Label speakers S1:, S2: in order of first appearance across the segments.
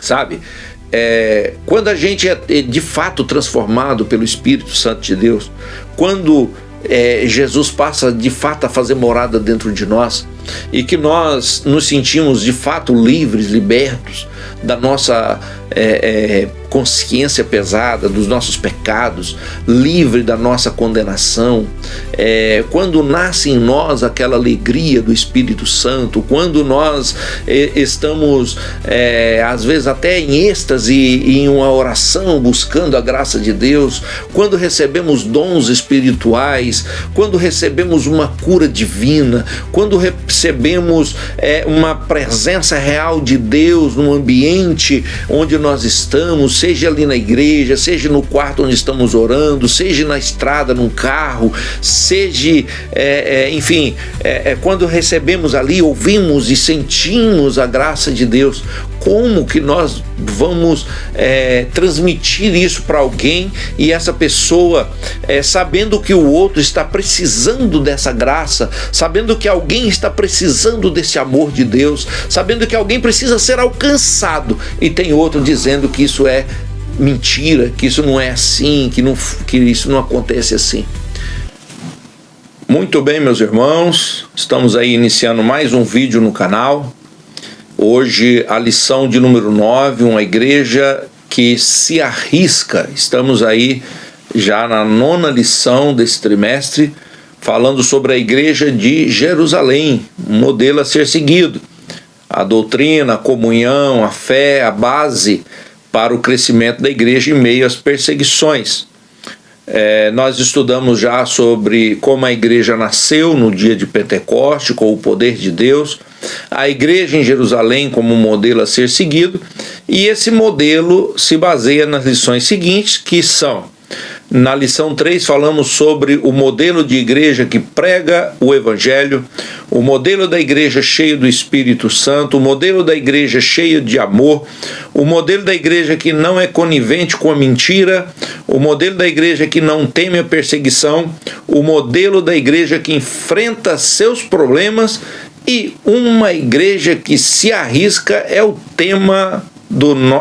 S1: sabe? Quando a gente é de fato transformado pelo Espírito Santo de Deus, quando Jesus passa de fato a fazer morada dentro de nós e que nós nos sentimos de fato livres, libertos da nossa consciência pesada, dos nossos pecados, livre da nossa condenação, quando nasce em nós aquela alegria do Espírito Santo, quando nós estamos às vezes até em êxtase e em uma oração buscando a graça de Deus, quando recebemos dons espirituais, quando recebemos uma cura divina, quando recebemos uma presença real de Deus no ambiente onde nós estamos, seja ali na igreja, seja no quarto onde estamos orando, seja na estrada, num carro, seja, enfim, quando recebemos ali, ouvimos e sentimos a graça de Deus, como que nós vamos transmitir isso para alguém e essa pessoa, sabendo que o outro está precisando dessa graça, sabendo que alguém está precisando desse amor de Deus, sabendo que alguém precisa ser alcançado e tem outro dizendo que isso é mentira, que isso não é assim, que isso não acontece assim. Muito bem, meus irmãos, estamos aí iniciando mais um vídeo no canal. Hoje a lição de número 9, uma igreja que se arrisca. Estamos aí já na 9ª lição desse trimestre, falando sobre a igreja de Jerusalém, um modelo a ser seguido. A doutrina, a comunhão, a fé, a base para o crescimento da igreja em meio às perseguições. Nós estudamos já sobre como a igreja nasceu no dia de Pentecoste, com o poder de Deus, a igreja em Jerusalém como um modelo a ser seguido, e esse modelo se baseia nas lições seguintes, que são: na lição 3 falamos sobre o modelo de igreja que prega o Evangelho, o modelo da igreja cheio do Espírito Santo, o modelo da igreja cheio de amor, o modelo da igreja que não é conivente com a mentira, o modelo da igreja que não teme a perseguição, o modelo da igreja que enfrenta seus problemas e uma igreja que se arrisca é o tema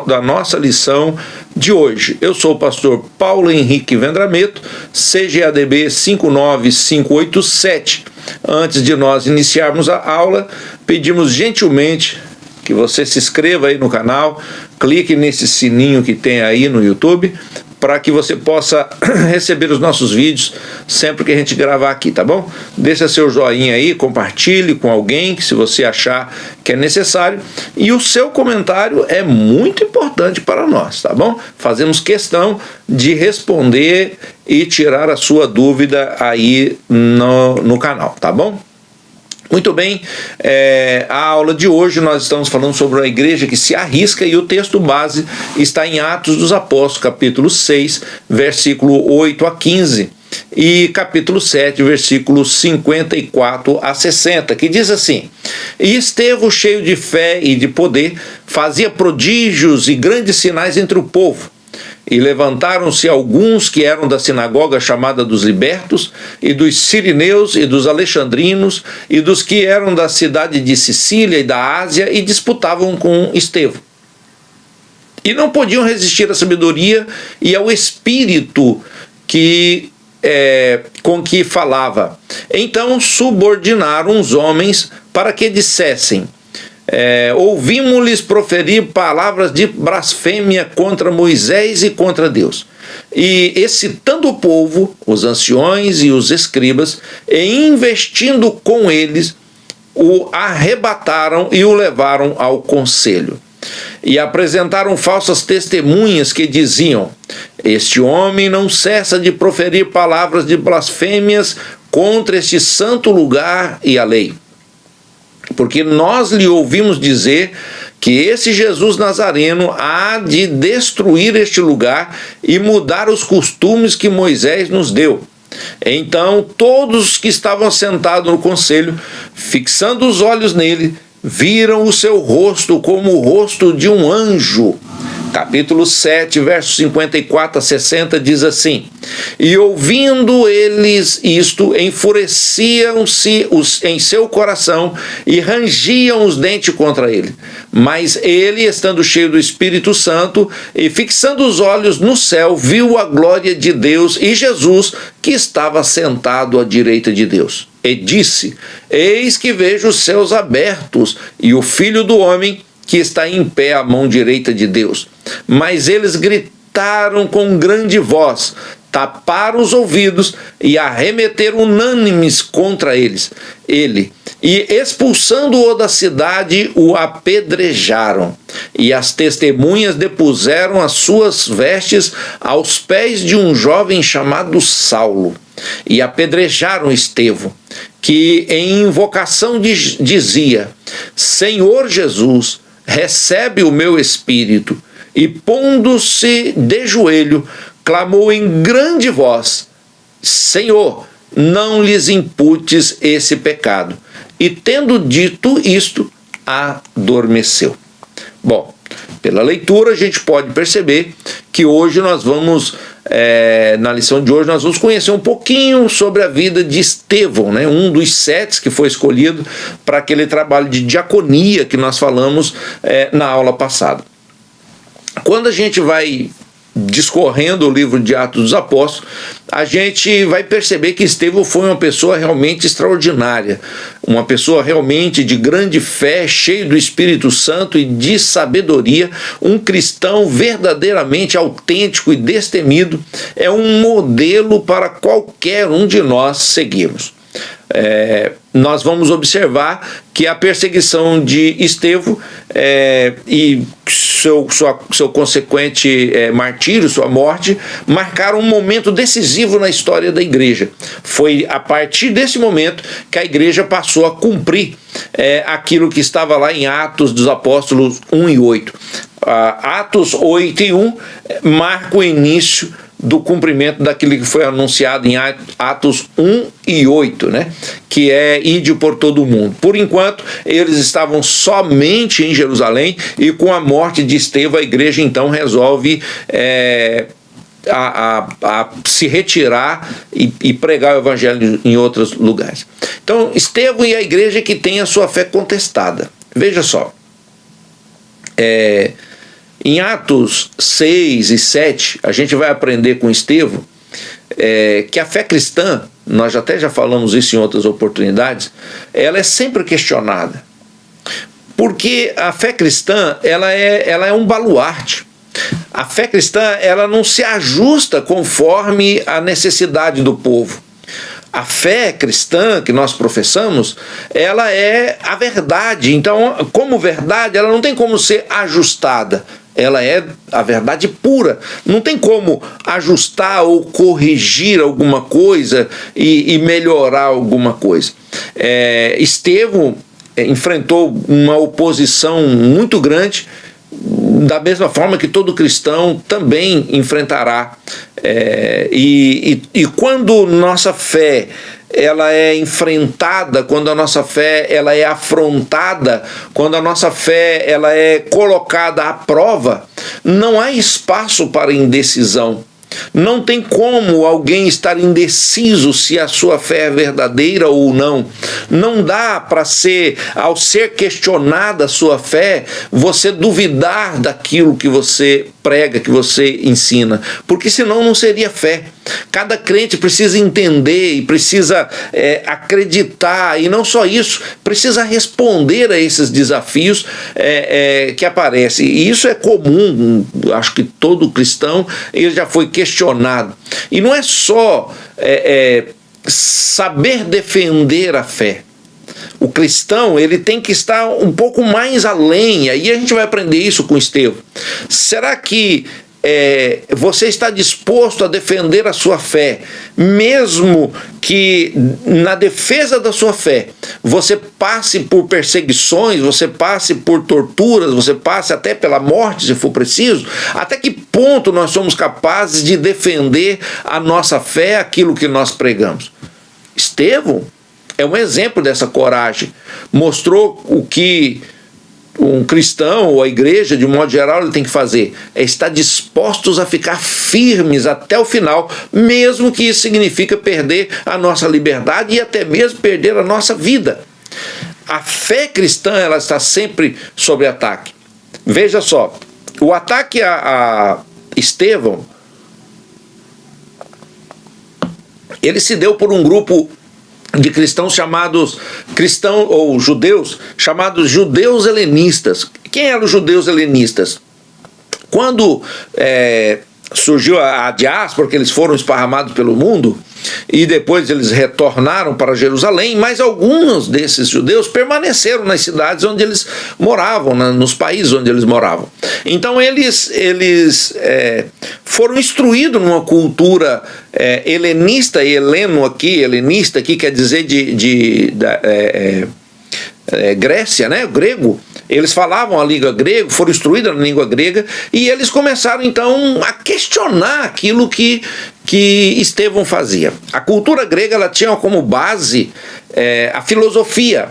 S1: da nossa lição de hoje. Eu sou o pastor Paulo Henrique Vendrameto, CGADB 59587. Antes de nós iniciarmos a aula, pedimos gentilmente que você se inscreva aí no canal, clique nesse sininho que tem aí no YouTube, para que você possa receber os nossos vídeos sempre que a gente gravar aqui, tá bom? Deixa seu joinha aí, compartilhe com alguém que se você achar que é necessário, e o seu comentário é muito importante para nós, tá bom? Fazemos questão de responder e tirar a sua dúvida aí no canal, tá bom? Muito bem, a aula de hoje nós estamos falando sobre a igreja que se arrisca, e o texto base está em Atos dos Apóstolos, capítulo 6, versículo 8 a 15, e capítulo 7, versículos 54 a 60, que diz assim: E Estevão, cheio de fé e de poder, fazia prodígios e grandes sinais entre o povo. E levantaram-se alguns que eram da sinagoga chamada dos libertos, e dos sirineus, e dos alexandrinos, e dos que eram da cidade de Sicília e da Ásia, e disputavam com Estevão. E não podiam resistir à sabedoria e ao espírito com que falava. Então subordinaram os homens para que dissessem: ouvimos-lhes proferir palavras de blasfêmia contra Moisés e contra Deus. E excitando o povo, os anciões e os escribas, e investindo com eles, o arrebataram e o levaram ao conselho. E apresentaram falsas testemunhas que diziam: Este homem não cessa de proferir palavras de blasfêmias contra este santo lugar e a lei. Porque nós lhe ouvimos dizer que esse Jesus Nazareno há de destruir este lugar e mudar os costumes que Moisés nos deu. Então todos os que estavam sentados no conselho, fixando os olhos nele, viram o seu rosto como o rosto de um anjo, capítulo 7, versos 54 a 60, diz assim: e ouvindo eles isto, enfureciam-se em seu coração e rangiam os dentes contra ele. Mas ele, estando cheio do Espírito Santo e fixando os olhos no céu, viu a glória de Deus e Jesus, que estava sentado à direita de Deus. E disse: eis que vejo os céus abertos e o Filho do Homem que está em pé à mão direita de Deus. Mas eles gritaram com grande voz, taparam os ouvidos e arremeteram unânimes contra ele, e expulsando-o da cidade, o apedrejaram. E as testemunhas depuseram as suas vestes aos pés de um jovem chamado Saulo, e apedrejaram Estevão, que em invocação dizia: Senhor Jesus, recebe o meu espírito. E pondo-se de joelho, clamou em grande voz: Senhor, não lhes imputes esse pecado. E tendo dito isto, adormeceu. Bom, pela leitura a gente pode perceber que hoje nós vamos, na lição de hoje, nós vamos conhecer um pouquinho sobre a vida de Estevão, né? Um dos 7 que foi escolhido para aquele trabalho de diaconia que nós falamos na aula passada. Quando a gente vai discorrendo o livro de Atos dos Apóstolos, a gente vai perceber que Estevão foi uma pessoa realmente extraordinária, uma pessoa realmente de grande fé, cheio do Espírito Santo e de sabedoria, um cristão verdadeiramente autêntico e destemido, é um modelo para qualquer um de nós seguirmos. Nós vamos observar que a perseguição de Estevão e seu consequente martírio, sua morte, marcaram um momento decisivo na história da igreja. Foi a partir desse momento que a igreja passou a cumprir aquilo que estava lá em Atos dos Apóstolos 1 e 8. Atos 8 e 1 marca o início do cumprimento daquilo que foi anunciado em Atos 1 e 8, né? Que é ide por todo o mundo. Por enquanto, eles estavam somente em Jerusalém, e com a morte de Estevão, a igreja então resolve se retirar e pregar o evangelho em outros lugares. Então, Estevão e a igreja que tem a sua fé contestada. Veja só. Em Atos 6 e 7, a gente vai aprender com Estevão que a fé cristã, nós até já falamos isso em outras oportunidades, ela é sempre questionada. Porque a fé cristã, ela é um baluarte. A fé cristã, ela não se ajusta conforme a necessidade do povo. A fé cristã que nós professamos, ela é a verdade. Então, como verdade, ela não tem como ser ajustada. Ela é a verdade pura. Não tem como ajustar ou corrigir alguma coisa e melhorar alguma coisa. Estevão enfrentou uma oposição muito grande, da mesma forma que todo cristão também enfrentará. E quando nossa fé ela é enfrentada, quando a nossa fé ela é afrontada, quando a nossa fé ela é colocada à prova, não há espaço para indecisão. Não tem como alguém estar indeciso se a sua fé é verdadeira ou não. Não dá para ao ser questionada a sua fé, você duvidar daquilo que você prega, que você ensina, porque senão não seria fé. Cada crente precisa entender e precisa acreditar, e não só isso, precisa responder a esses desafios que aparecem. E isso é comum, acho que todo cristão ele já foi questionado. E não é só saber defender a fé. O cristão ele tem que estar um pouco mais além, e a gente vai aprender isso com Estevão. Será que você está disposto a defender a sua fé, mesmo que na defesa da sua fé você passe por perseguições, você passe por torturas, você passe até pela morte se for preciso? Até que ponto nós somos capazes de defender a nossa fé, aquilo que nós pregamos? Estevão é um exemplo dessa coragem. Mostrou o que um cristão ou a igreja, de um modo geral, ele tem que fazer é estar dispostos a ficar firmes até o final, mesmo que isso significa perder a nossa liberdade e até mesmo perder a nossa vida. A fé cristã, ela está sempre sob ataque. Veja só, o ataque a Estevão, ele se deu por um grupo de cristãos judeus chamados judeus helenistas. Quem eram os judeus helenistas? Quando surgiu a diáspora, que eles foram esparramados pelo mundo, e depois eles retornaram para Jerusalém, mas alguns desses judeus permaneceram nas cidades onde eles moravam, nos países onde eles moravam. Então eles foram instruídos numa cultura helenista, e helenista aqui quer dizer Grécia, né? Grego. Eles falavam a língua grega, foram instruídos na língua grega, e eles começaram então a questionar aquilo que Estevão fazia. A cultura grega, ela tinha como base a filosofia,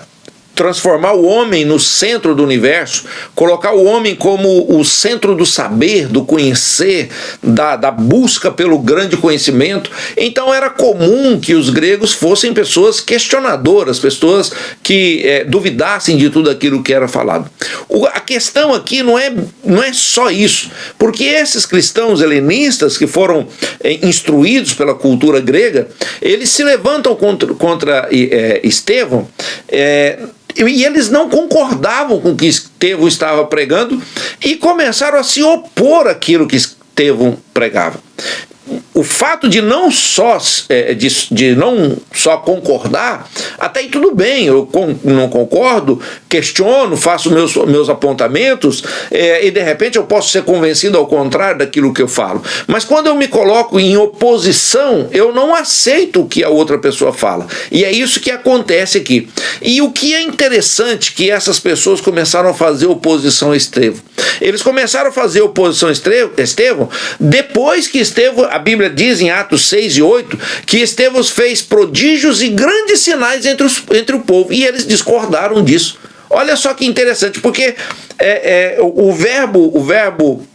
S1: transformar o homem no centro do universo, colocar o homem como o centro do saber, do conhecer, da busca pelo grande conhecimento. Então era comum que os gregos fossem pessoas questionadoras, pessoas que duvidassem de tudo aquilo que era falado. A questão aqui não é só isso, porque esses cristãos helenistas que foram instruídos pela cultura grega, eles se levantam contra Estevão, e eles não concordavam com o que Estevão estava pregando e começaram a se opor àquilo que Estevão pregava. O fato de não só concordar, até aí tudo bem, eu não concordo, questiono, faço meus apontamentos, e de repente eu posso ser convencido ao contrário daquilo que eu falo. Mas quando eu me coloco em oposição, eu não aceito o que a outra pessoa fala. E é isso que acontece aqui. E o que é interessante que essas pessoas começaram a fazer oposição a Estevão. Eles começaram a fazer oposição a Estevão depois que Estevão, a Bíblia diz em Atos 6 e 8, que Estevão fez prodígios e grandes sinais entre o povo, e eles discordaram disso. Olha só que interessante, porque o verbo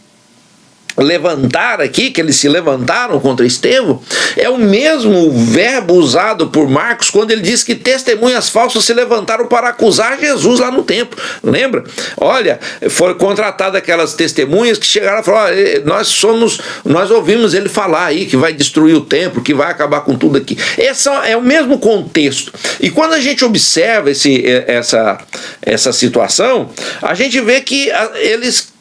S1: levantar aqui, que eles se levantaram contra Estevão, é o mesmo verbo usado por Marcos quando ele diz que testemunhas falsas se levantaram para acusar Jesus lá no templo. Lembra? Olha, foi contratada aquelas testemunhas que chegaram a falar: nós ouvimos ele falar aí que vai destruir o templo, que vai acabar com tudo aqui. Esse é o mesmo contexto. E quando a gente observa essa situação, a gente vê que eles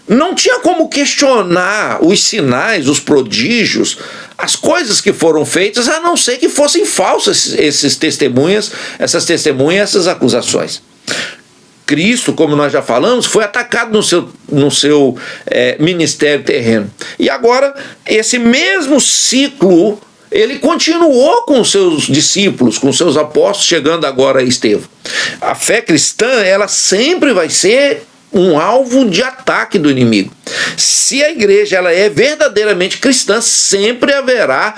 S1: não tinha como questionar os sinais, os prodígios, as coisas que foram feitas, a não ser que fossem falsas essas testemunhas, essas acusações. Cristo, como nós já falamos, foi atacado no seu ministério terreno. E agora, esse mesmo ciclo, ele continuou com os seus discípulos, com os seus apóstolos, chegando agora a Estevão. A fé cristã, ela sempre vai ser um alvo de ataque do inimigo. Se a igreja ela é verdadeiramente cristã, sempre haverá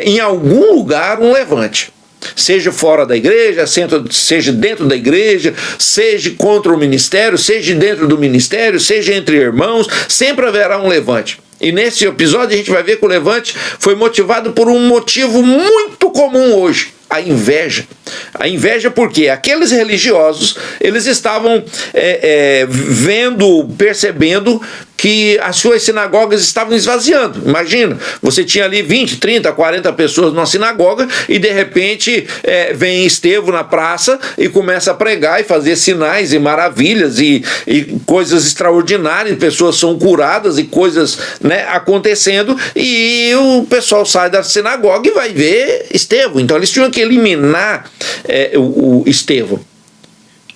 S1: em algum lugar um levante. Seja fora da igreja, seja dentro da igreja, seja contra o ministério, seja dentro do ministério, seja entre irmãos, sempre haverá um levante. E nesse episódio a gente vai ver que o levante foi motivado por um motivo muito comum hoje: a inveja. A inveja porque aqueles religiosos, eles estavam percebendo que as suas sinagogas estavam esvaziando. Imagina, você tinha ali 20, 30, 40 pessoas numa sinagoga e de repente vem Estevão na praça e começa a pregar e fazer sinais e maravilhas e coisas extraordinárias, pessoas são curadas e coisas acontecendo, e o pessoal sai da sinagoga e vai ver Estevão. Então eles tinham que eliminar o Estevão.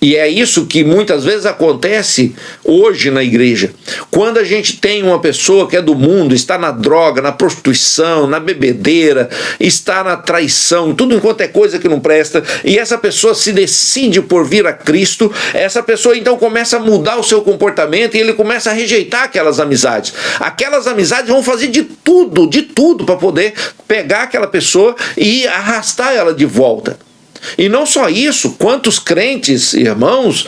S1: E é isso que muitas vezes acontece hoje na igreja. Quando a gente tem uma pessoa que é do mundo, está na droga, na prostituição, na bebedeira, está na traição, tudo enquanto é coisa que não presta, e essa pessoa se decide por vir a Cristo, essa pessoa então começa a mudar o seu comportamento e ele começa a rejeitar aquelas amizades. Aquelas amizades vão fazer de tudo para poder pegar aquela pessoa e arrastar ela de volta. E não só isso, quantos crentes, irmãos,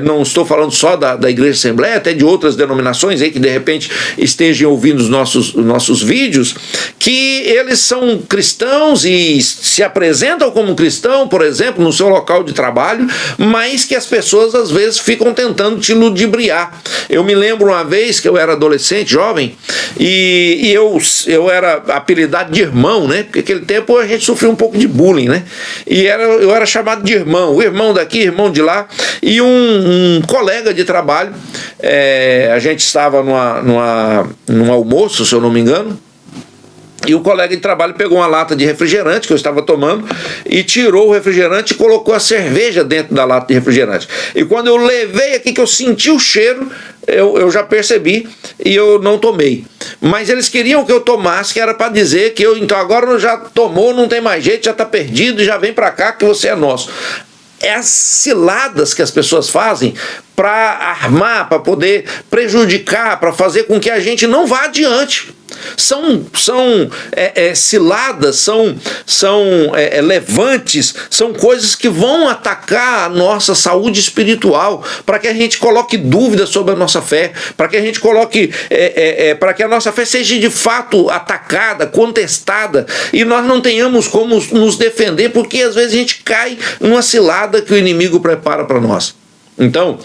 S1: não estou falando só da Igreja Assembleia, até de outras denominações aí que de repente estejam ouvindo os nossos vídeos, que eles são cristãos e se apresentam como cristão, por exemplo, no seu local de trabalho, mas que as pessoas às vezes ficam tentando te ludibriar. Eu me lembro uma vez que eu era adolescente, jovem, e eu era apelidado de irmão, né? Porque naquele tempo a gente sofreu um pouco de bullying, né? E eu era chamado de irmão, o irmão daqui, irmão de lá, e um colega de trabalho, a gente estava num almoço, se eu não me engano, e o colega de trabalho pegou uma lata de refrigerante que eu estava tomando e tirou o refrigerante e colocou a cerveja dentro da lata de refrigerante. E quando eu levei aqui, que eu senti o cheiro, eu já percebi e eu não tomei. Mas eles queriam que eu tomasse, que era para dizer que então agora já tomou, não tem mais jeito, já está perdido, já vem para cá que você é nosso. É as ciladas que as pessoas fazem para armar, para poder prejudicar, para fazer com que a gente não vá adiante. São ciladas, são levantes, são coisas que vão atacar a nossa saúde espiritual, para que a gente coloque dúvidas sobre a nossa fé, para que a gente coloque, para que a nossa fé seja de fato atacada, contestada, e nós não tenhamos como nos defender, porque às vezes a gente cai numa cilada que o inimigo prepara para nós. Então,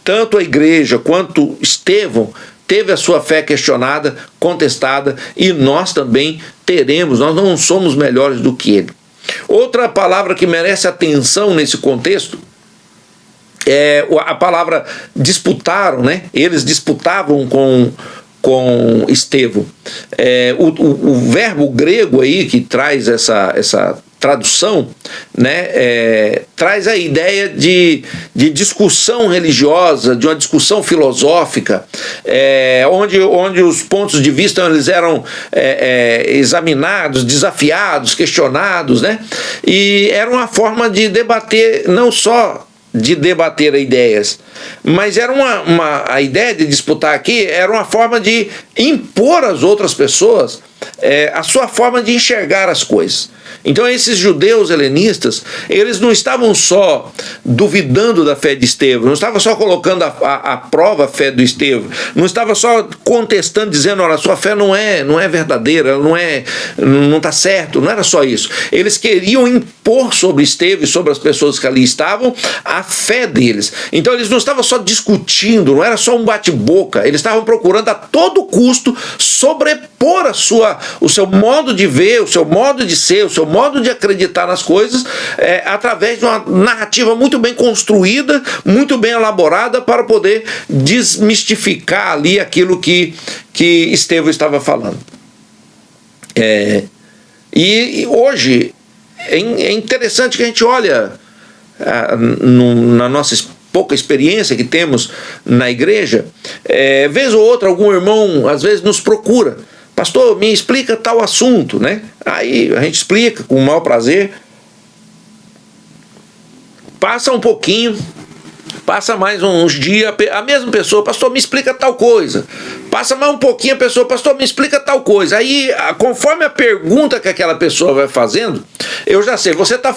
S1: tanto a igreja quanto Estevão teve a sua fé questionada, contestada, e nós também teremos, nós não somos melhores do que ele. Outra palavra que merece atenção nesse contexto é a palavra disputaram, né? Eles disputavam com Estevão. O verbo grego aí que traz essa tradução, né, traz a ideia de discussão religiosa, de uma discussão filosófica, onde os pontos de vista eles eram examinados, desafiados, questionados, né, e era uma forma de debater, não só de debater ideias, mas era a ideia de disputar aqui era uma forma de impor às outras pessoas a sua forma de enxergar as coisas. Então esses judeus helenistas, eles não estavam só duvidando da fé de Estevão, não estavam só colocando à prova a fé do Estevão, não estava só contestando, dizendo, olha, a sua fé não é verdadeira, não está certo, não era só isso. Eles queriam impor sobre Estevão e sobre as pessoas que ali estavam a fé deles. Então eles não estavam só discutindo, não era só um bate-boca, eles estavam procurando a todo custo sobrepor o seu modo de ver, o seu modo de ser, o seu modo de acreditar nas coisas através de uma narrativa muito bem construída, muito bem elaborada para poder desmistificar ali aquilo que Estevão estava falando. E hoje é interessante que a gente olha na nossa pouca experiência que temos na igreja, vez ou outra algum irmão às vezes nos procura: pastor, me explica tal assunto, né? Aí a gente explica com o maior prazer. Passa um pouquinho, passa mais uns dias, a mesma pessoa: pastor, me explica tal coisa. Passa mais um pouquinho, a pessoa: pastor, me explica tal coisa. Aí, conforme a pergunta que aquela pessoa vai fazendo, eu já sei, você está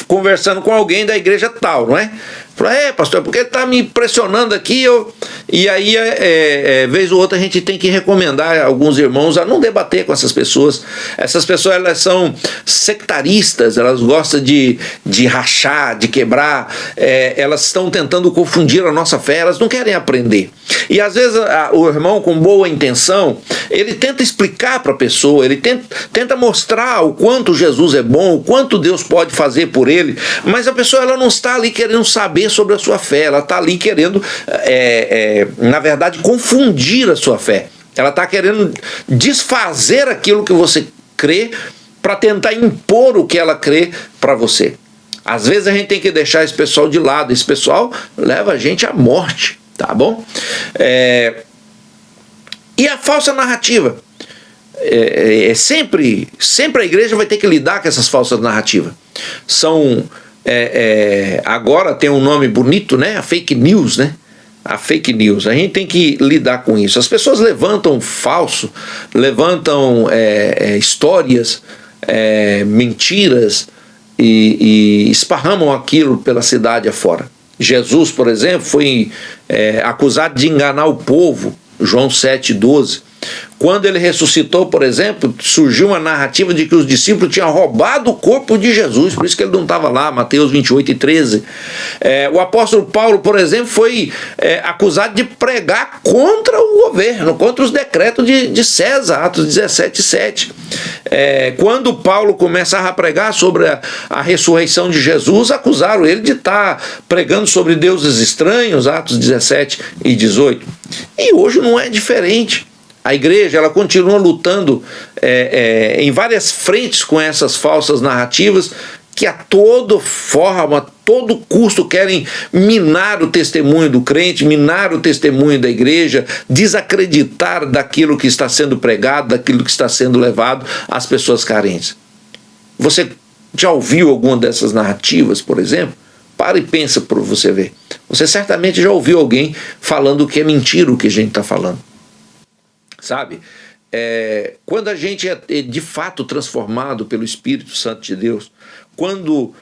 S1: conversando com alguém da igreja tal, não é? Fala: pastor, porque ele está me pressionando aqui? E aí, vez ou outra, a gente tem que recomendar alguns irmãos a não debater com essas pessoas. Essas pessoas, elas são sectaristas, elas gostam de rachar, de quebrar, elas estão tentando confundir a nossa fé, elas não querem aprender. E às vezes o irmão, com boa intenção, ele tenta explicar para a pessoa, ele tenta mostrar o quanto Jesus é bom, o quanto Deus pode fazer por ele, mas a pessoa ela não está ali querendo saber sobre a sua fé, ela está ali querendo, na verdade, confundir a sua fé. Ela está querendo desfazer aquilo que você crê para tentar impor o que ela crê para você. Às vezes a gente tem que deixar esse pessoal de lado, esse pessoal leva a gente à morte, tá bom? E a falsa narrativa. Sempre a igreja vai ter que lidar com essas falsas narrativas. São... agora tem um nome bonito, né? A fake news, né? A fake news, a gente tem que lidar com isso. As pessoas levantam falso, levantam histórias mentiras e esparramam aquilo pela cidade afora. Jesus, por exemplo, foi acusado de enganar o povo, João 7,12. Quando ele ressuscitou, por exemplo, surgiu uma narrativa de que os discípulos tinham roubado o corpo de Jesus, por isso que ele não estava lá, Mateus 28,13. O apóstolo Paulo, por exemplo, foi acusado de pregar contra o governo, contra os decretos de César, Atos 17,7. Quando Paulo começava a pregar sobre a ressurreição de Jesus, acusaram ele de estar pregando sobre deuses estranhos, Atos 17 e 18. E hoje não é diferente. A igreja, ela continua lutando em várias frentes com essas falsas narrativas que a toda forma, a todo custo querem minar o testemunho do crente, minar o testemunho da igreja, desacreditar daquilo que está sendo pregado, daquilo que está sendo levado às pessoas carentes. Você já ouviu alguma dessas narrativas, por exemplo? Para e pensa para você ver. Você certamente já ouviu alguém falando que é mentira o que a gente está falando. Sabe? Quando a gente é de fato transformado pelo Espírito Santo de Deus, quando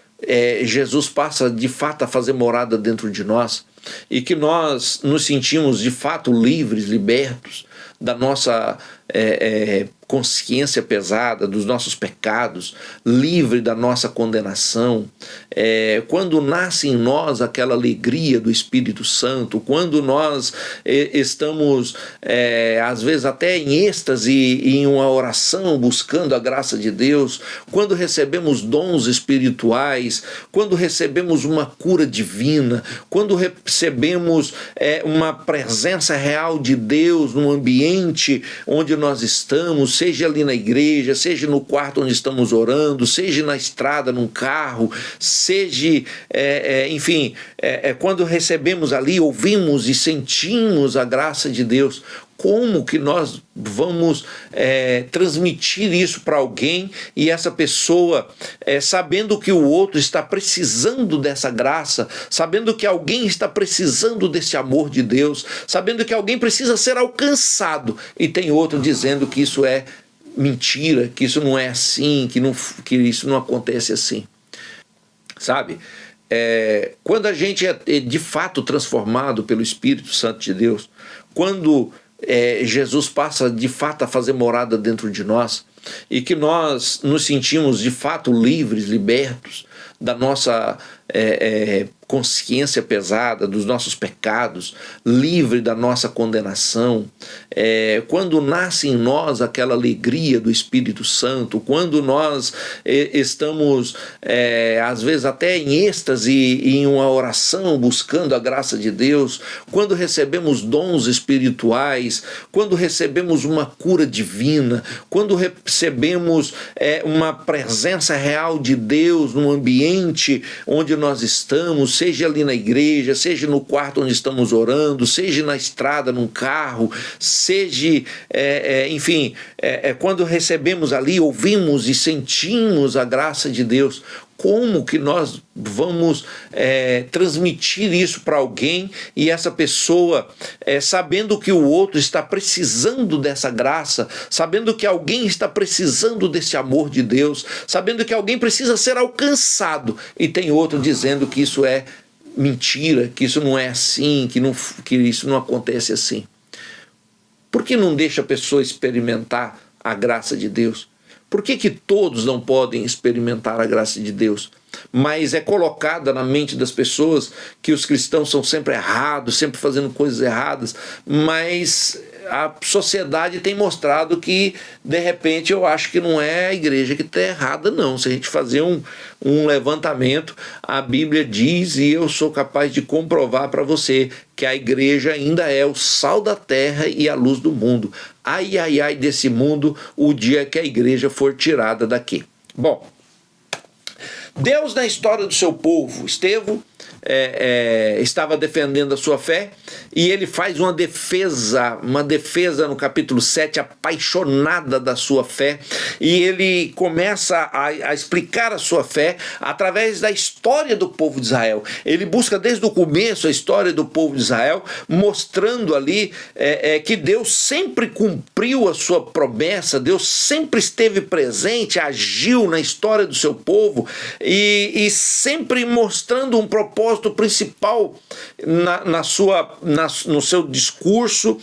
S1: Jesus passa de fato a fazer morada dentro de nós e que nós nos sentimos de fato livres, libertos da nossa consciência pesada, dos nossos pecados, livre da nossa condenação, quando nasce em nós aquela alegria do Espírito Santo, quando nós estamos, às vezes até em êxtase e em uma oração, buscando a graça de Deus, quando recebemos dons espirituais, quando recebemos uma cura divina, quando recebemos uma presença real de Deus no ambiente onde nós estamos, seja ali na igreja, seja no quarto onde estamos orando, seja na estrada, num carro, seja, enfim, quando recebemos ali, ouvimos e sentimos a graça de Deus. Como que nós vamos transmitir isso para alguém e essa pessoa, sabendo que o outro está precisando dessa graça, sabendo que alguém está precisando desse amor de Deus, sabendo que alguém precisa ser alcançado e tem outro dizendo que isso é mentira, que isso não é assim, que isso não acontece assim, sabe? Quando a gente é de fato transformado pelo Espírito Santo de Deus, quando Jesus passa de fato a fazer morada dentro de nós e que nós nos sentimos de fato livres, libertos da nossa consciência pesada, dos nossos pecados, livre da nossa condenação, quando nasce em nós aquela alegria do Espírito Santo, quando nós estamos, às vezes até em êxtase e em uma oração, buscando a graça de Deus, quando recebemos dons espirituais, quando recebemos uma cura divina, quando recebemos uma presença real de Deus no ambiente onde nós estamos, seja ali na igreja, seja no quarto onde estamos orando, seja na estrada, num carro, seja, enfim, quando recebemos ali, ouvimos e sentimos a graça de Deus. Como que nós vamos transmitir isso para alguém e essa pessoa, sabendo que o outro está precisando dessa graça, sabendo que alguém está precisando desse amor de Deus, sabendo que alguém precisa ser alcançado e tem outro dizendo que isso é mentira, que isso não é assim, que isso não acontece assim? Por que não deixa a pessoa experimentar a graça de Deus? Por que todos não podem experimentar a graça de Deus? Mas é colocada na mente das pessoas que os cristãos são sempre errados, sempre fazendo coisas erradas, mas a sociedade tem mostrado que, de repente, eu acho que não é a igreja que está errada, não. Se a gente fazer um levantamento, a Bíblia diz, e eu sou capaz de comprovar para você, que a igreja ainda é o sal da terra e a luz do mundo. Ai, ai, ai desse mundo, o dia que a igreja for tirada daqui. Bom, Deus, na história do seu povo, estava defendendo a sua fé, e ele faz uma defesa no capítulo 7, apaixonada da sua fé, e ele começa a explicar a sua fé através da história do povo de Israel. Ele busca desde o começo a história do povo de Israel, mostrando ali que Deus sempre cumpriu a sua promessa, Deus sempre esteve presente, agiu na história do seu povo, e sempre mostrando um propósito principal no seu discurso,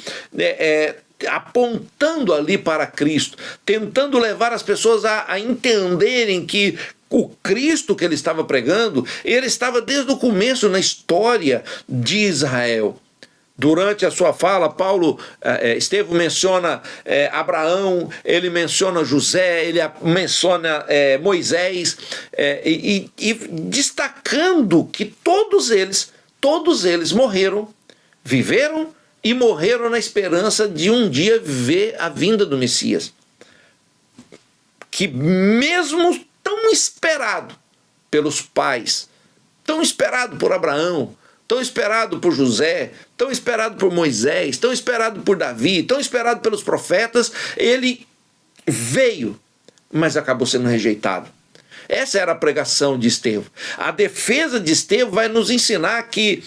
S1: apontando ali para Cristo, tentando levar as pessoas a entenderem que o Cristo que ele estava pregando, ele estava desde o começo na história de Israel. Durante a sua fala, Estevão menciona Abraão, ele menciona José, ele menciona Moisés, e destacando que todos eles morreram, viveram e morreram na esperança de um dia ver a vinda do Messias. Que mesmo tão esperado pelos pais, tão esperado por Abraão, tão esperado por José, tão esperado por Moisés, tão esperado por Davi, tão esperado pelos profetas, ele veio, mas acabou sendo rejeitado. Essa era a pregação de Estevão. A defesa de Estevão vai nos ensinar que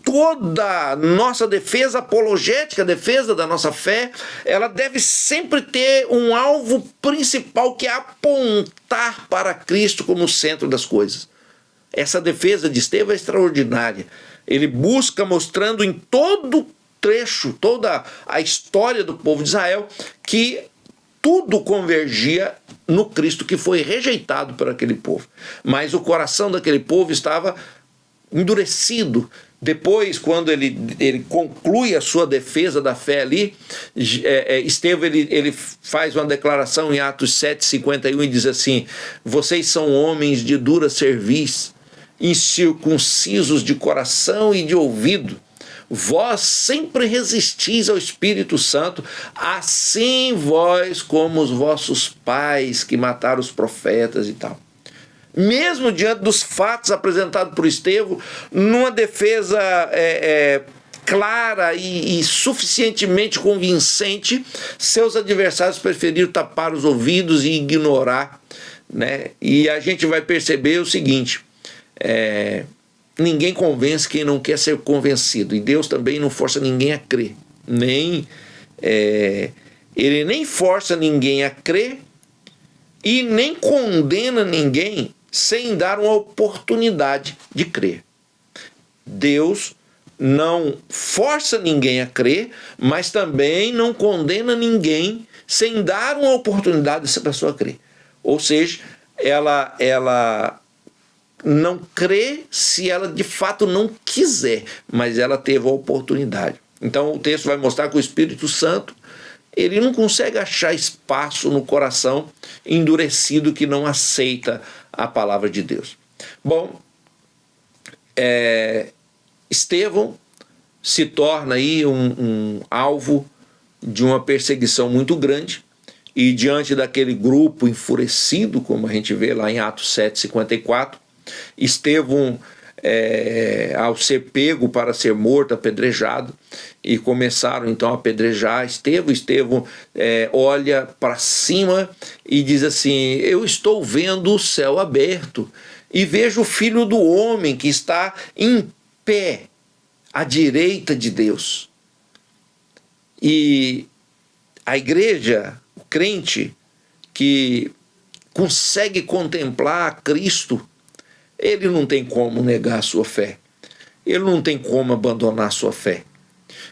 S1: toda nossa defesa apologética, a defesa da nossa fé, ela deve sempre ter um alvo principal, que é apontar para Cristo como o centro das coisas. Essa defesa de Estevão é extraordinária. Ele busca, mostrando em todo trecho, toda a história do povo de Israel, que tudo convergia no Cristo que foi rejeitado por aquele povo. Mas o coração daquele povo estava endurecido. Depois, quando ele conclui a sua defesa da fé ali, Estevão ele faz uma declaração em Atos 7:51 e diz assim: vocês são homens de dura cerviz, incircuncisos de coração e de ouvido. Vós sempre resistis ao Espírito Santo, assim vós como os vossos pais que mataram os profetas e tal. Mesmo diante dos fatos apresentados por Estevão, numa defesa clara e suficientemente convincente, seus adversários preferiram tapar os ouvidos e ignorar, né? E a gente vai perceber o seguinte: ninguém convence quem não quer ser convencido, e Deus também não força ninguém a crer, ele nem força ninguém a crer e nem condena ninguém sem dar uma oportunidade de crer. Deus não força ninguém a crer, mas também não condena ninguém sem dar uma oportunidade dessa pessoa a crer. Ou seja, ela não crê se ela de fato não quiser, mas ela teve a oportunidade. Então o texto vai mostrar que o Espírito Santo, ele não consegue achar espaço no coração endurecido que não aceita a palavra de Deus. Bom, Estevão se torna aí um alvo de uma perseguição muito grande, e diante daquele grupo enfurecido, como a gente vê lá em Atos 7:54, Estevão, ao ser pego para ser morto, apedrejado, e começaram então a apedrejar Estevão olha para cima e diz assim: eu estou vendo o céu aberto e vejo o Filho do Homem que está em pé à direita de Deus. E a igreja, o crente que consegue contemplar Cristo, ele não tem como negar a sua fé. Ele não tem como abandonar a sua fé.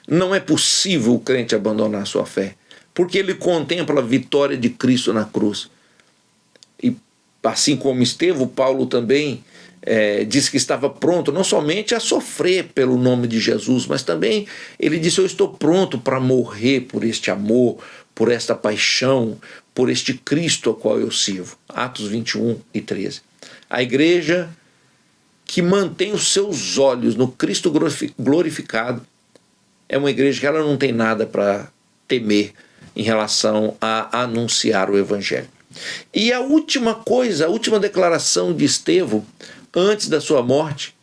S1: Não é possível o crente abandonar a sua fé, porque ele contempla a vitória de Cristo na cruz. E assim como Estevão, Paulo também disse que estava pronto não somente a sofrer pelo nome de Jesus, mas também ele disse: eu estou pronto para morrer por este amor, por esta paixão, por este Cristo ao qual eu sirvo. Atos 21:13. A igreja que mantém os seus olhos no Cristo glorificado é uma igreja que ela não tem nada para temer em relação a anunciar o Evangelho. E a última coisa, a última declaração de Estevão antes da sua morte,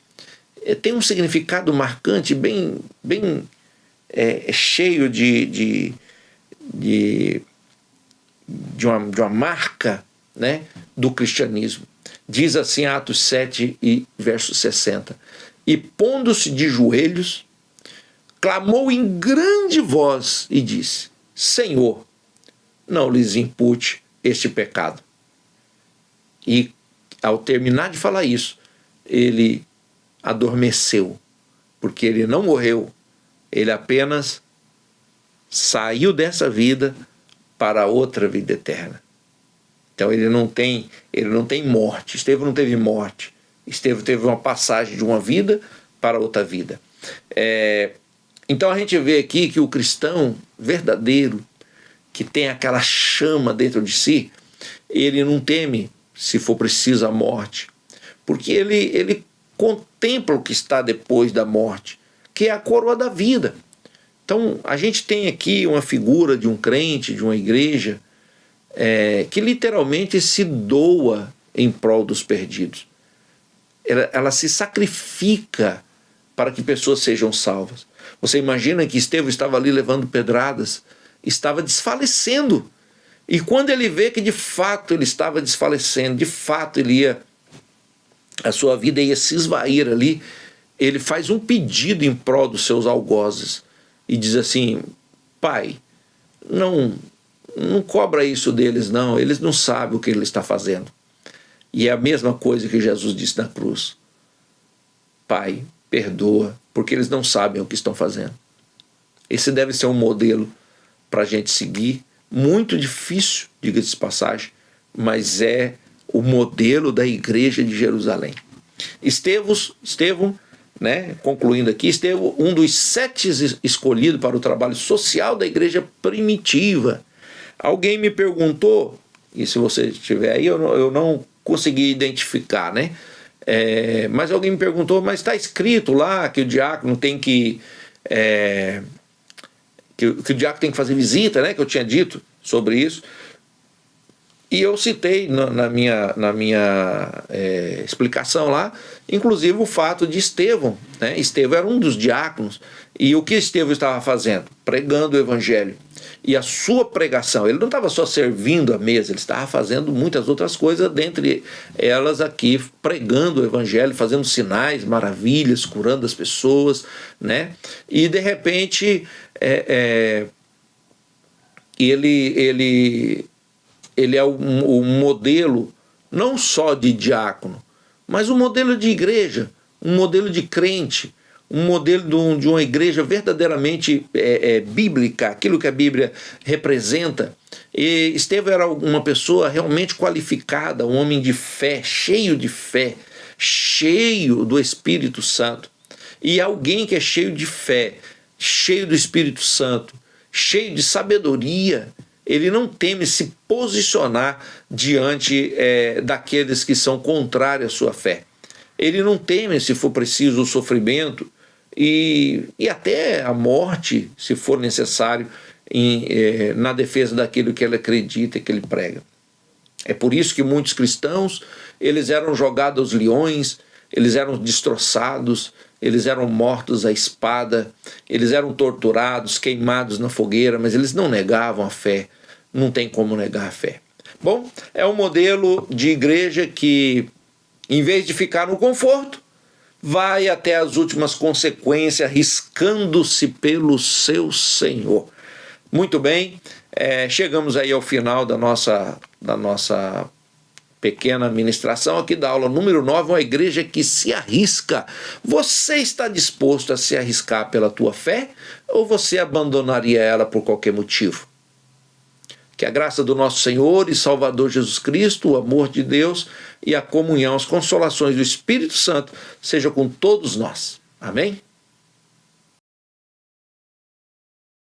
S1: tem um significado marcante, bem cheio de uma marca, né, do cristianismo. Diz assim, Atos 7 e verso 60. E pondo-se de joelhos, clamou em grande voz e disse: Senhor, não lhes impute este pecado. E ao terminar de falar isso, ele adormeceu, porque ele não morreu, ele apenas saiu dessa vida para outra vida eterna. Então ele não tem morte. Estevão não teve morte. Estevão teve uma passagem de uma vida para outra vida. Então a gente vê aqui que o cristão verdadeiro, que tem aquela chama dentro de si, ele não teme, se for preciso, a morte, porque ele contempla o que está depois da morte, que é a coroa da vida. Então a gente tem aqui uma figura de um crente, de uma igreja, que literalmente se doa em prol dos perdidos. Ela se sacrifica para que pessoas sejam salvas. Você imagina que Estevão estava ali levando pedradas, estava desfalecendo. E quando ele vê que de fato ele estava desfalecendo, de fato a sua vida ia se esvair ali, ele faz um pedido em prol dos seus algozes e diz assim: Pai, não cobra isso deles não, eles não sabem o que ele está fazendo. E é a mesma coisa que Jesus disse na cruz: Pai, perdoa, porque eles não sabem o que estão fazendo. Esse deve ser um modelo para a gente seguir, muito difícil, diga-se de passagem, mas é o modelo da igreja de Jerusalém. Estevão, né, concluindo aqui, Estevão, um dos 7 escolhidos para o trabalho social da igreja primitiva. Alguém me perguntou, e se você estiver aí, eu não consegui identificar, né? Mas alguém me perguntou, mas está escrito lá que o diácono tem que o diácono tem que fazer visita, né? Que eu tinha dito sobre isso. E eu citei na minha explicação lá, inclusive o fato de Estevão, né? Estevão era um dos diáconos. E o que Estevão estava fazendo? Pregando o evangelho. E a sua pregação, ele não estava só servindo a mesa, ele estava fazendo muitas outras coisas, dentre elas aqui, pregando o evangelho, fazendo sinais, maravilhas, curando as pessoas, né? E de repente ele é um modelo não só de diácono, mas um modelo de igreja, um modelo de crente, um modelo de uma igreja verdadeiramente bíblica, aquilo que a Bíblia representa. E Estevão era uma pessoa realmente qualificada, um homem de fé, cheio do Espírito Santo. E alguém que é cheio de fé, cheio do Espírito Santo, cheio de sabedoria, ele não teme se posicionar diante daqueles que são contrários à sua fé. Ele não teme, se for preciso, o sofrimento e até a morte, se for necessário, na defesa daquilo que ele acredita e que ele prega. É por isso que muitos cristãos, eles eram jogados aos leões, eles eram destroçados, eles eram mortos à espada, eles eram torturados, queimados na fogueira, mas eles não negavam a fé. Não tem como negar a fé. Bom, é um modelo de igreja que, em vez de ficar no conforto, vai até as últimas consequências, arriscando-se pelo seu Senhor. Muito bem, chegamos aí ao final da nossa pequena ministração aqui da aula número 9, uma igreja que se arrisca. Você está disposto a se arriscar pela tua fé ou você abandonaria ela por qualquer motivo? Que a graça do nosso Senhor e Salvador Jesus Cristo, o amor de Deus e a comunhão, as consolações do Espírito Santo seja com todos nós. Amém?